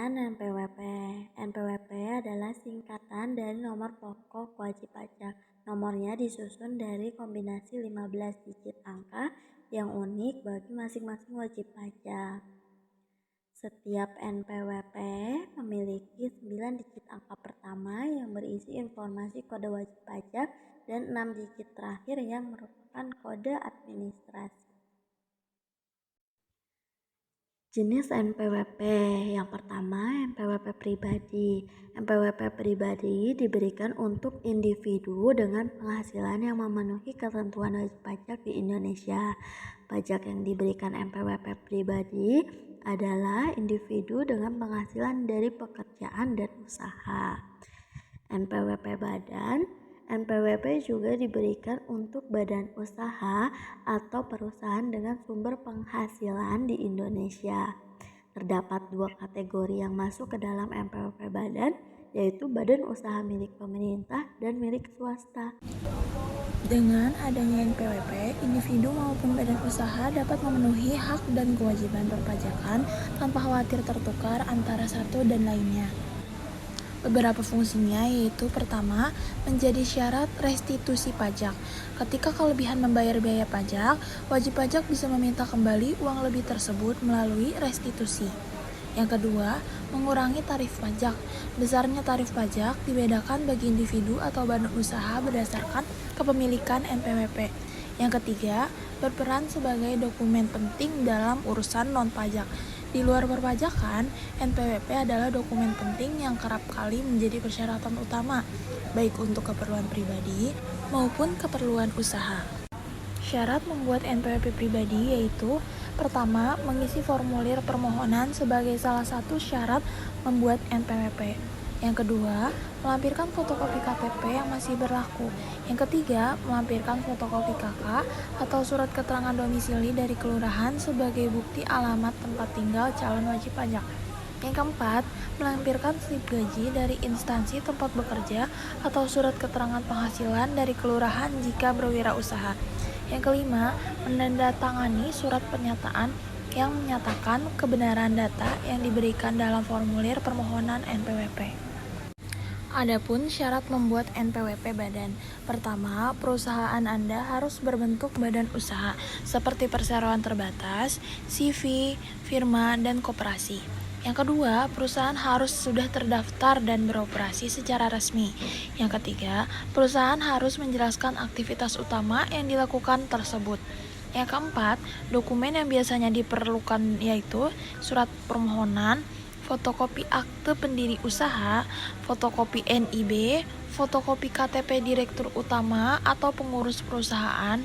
Pengertian NPWP. NPWP adalah singkatan dari nomor pokok wajib pajak. Nomornya disusun dari kombinasi 15 digit angka yang unik bagi masing-masing wajib pajak. Setiap NPWP memiliki 9 digit angka pertama yang berisi informasi kode wajib pajak dan 6 digit terakhir yang merupakan kode administrasi. Jenis NPWP. Yang pertama, NPWP pribadi. NPWP pribadi diberikan untuk individu dengan penghasilan yang memenuhi ketentuan wajib pajak di Indonesia. Pajak yang diberikan NPWP pribadi adalah individu dengan penghasilan dari pekerjaan dan usaha. NPWP badan. NPWP juga diberikan untuk badan usaha atau perusahaan dengan sumber penghasilan di Indonesia. Terdapat 2 kategori yang masuk ke dalam NPWP badan, yaitu badan usaha milik pemerintah dan milik swasta. Dengan adanya NPWP, individu maupun badan usaha dapat memenuhi hak dan kewajiban perpajakan tanpa khawatir tertukar antara satu dan lainnya. Beberapa fungsinya yaitu pertama, menjadi syarat restitusi pajak. Ketika kelebihan membayar biaya pajak, wajib pajak bisa meminta kembali uang lebih tersebut melalui restitusi. Yang kedua, mengurangi tarif pajak. Besarnya tarif pajak dibedakan bagi individu atau badan usaha berdasarkan kepemilikan NPWP. Yang ketiga, berperan sebagai dokumen penting dalam urusan non-pajak. Di luar perpajakan, NPWP adalah dokumen penting yang kerap kali menjadi persyaratan utama, baik untuk keperluan pribadi maupun keperluan usaha. Syarat membuat NPWP pribadi yaitu: pertama, mengisi formulir permohonan sebagai salah satu syarat membuat NPWP. Yang kedua, melampirkan fotokopi KTP yang masih berlaku. Yang ketiga, melampirkan fotokopi KK atau surat keterangan domisili dari kelurahan sebagai bukti alamat tempat tinggal calon wajib pajak. Yang keempat, melampirkan slip gaji dari instansi tempat bekerja atau surat keterangan penghasilan dari kelurahan jika berwirausaha. Yang kelima, menandatangani surat pernyataan yang menyatakan kebenaran data yang diberikan dalam formulir permohonan NPWP. Adapun syarat membuat NPWP badan. Pertama, perusahaan Anda harus berbentuk badan usaha seperti perseroan terbatas, CV, firma, dan koperasi. Yang kedua, perusahaan harus sudah terdaftar dan beroperasi secara resmi. Yang ketiga, perusahaan harus menjelaskan aktivitas utama yang dilakukan tersebut. Yang keempat, dokumen yang biasanya diperlukan yaitu surat permohonan, fotokopi akte pendiri usaha, fotokopi NIB, fotokopi KTP direktur utama atau pengurus perusahaan,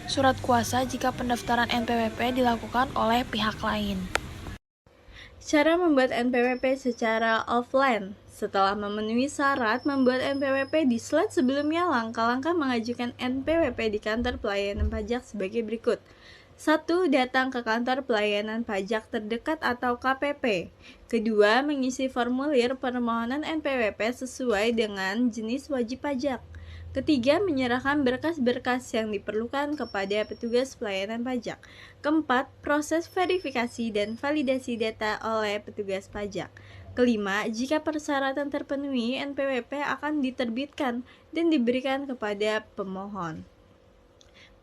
surat kuasa jika pendaftaran NPWP dilakukan oleh pihak lain. Cara membuat NPWP secara offline. Setelah memenuhi syarat membuat NPWP di slide sebelumnya, langkah-langkah mengajukan NPWP di kantor pelayanan pajak sebagai berikut. 1. Datang ke kantor pelayanan pajak terdekat atau KPP. Kedua, mengisi formulir permohonan NPWP sesuai dengan jenis wajib pajak. Ketiga, menyerahkan berkas-berkas yang diperlukan kepada petugas pelayanan pajak. Keempat, proses verifikasi dan validasi data oleh petugas pajak. Kelima, jika persyaratan terpenuhi, NPWP akan diterbitkan dan diberikan kepada pemohon.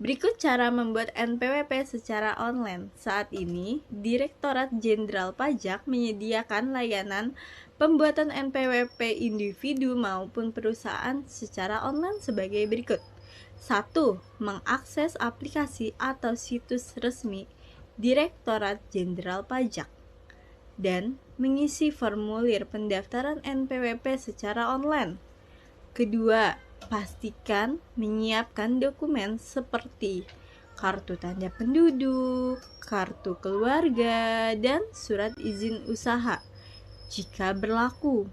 Berikut cara membuat NPWP secara online. Saat ini, Direktorat Jenderal Pajak menyediakan layanan pembuatan NPWP individu maupun perusahaan secara online sebagai berikut. 1. Mengakses aplikasi atau situs resmi Direktorat Jenderal Pajak dan mengisi formulir pendaftaran NPWP secara online. Kedua, pastikan menyiapkan dokumen seperti kartu tanda penduduk, kartu keluarga, dan surat izin usaha jika berlaku.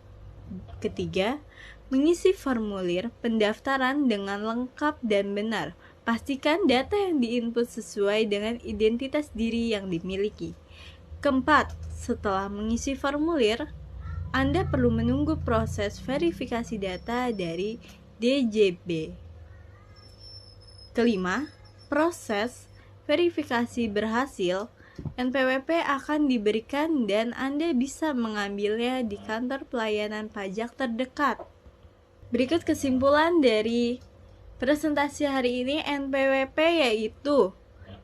Ketiga, mengisi formulir pendaftaran dengan lengkap dan benar. Pastikan data yang diinput sesuai dengan identitas diri yang dimiliki. Keempat, setelah mengisi formulir, Anda perlu menunggu proses verifikasi data dari DJB. Kelima, proses verifikasi berhasil NPWP akan diberikan dan Anda bisa mengambilnya di kantor pelayanan pajak terdekat. Berikut kesimpulan dari presentasi hari ini NPWP yaitu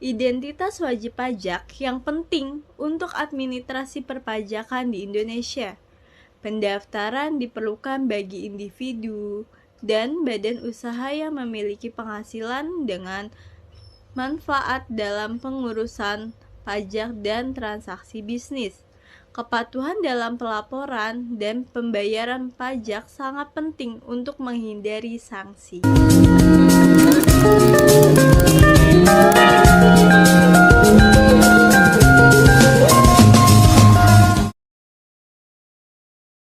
identitas wajib pajak yang penting untuk administrasi perpajakan di Indonesia. Pendaftaran diperlukan bagi individu dan badan usaha yang memiliki penghasilan dengan manfaat dalam pengurusan pajak dan transaksi bisnis. Kepatuhan dalam pelaporan dan pembayaran pajak sangat penting untuk menghindari sanksi.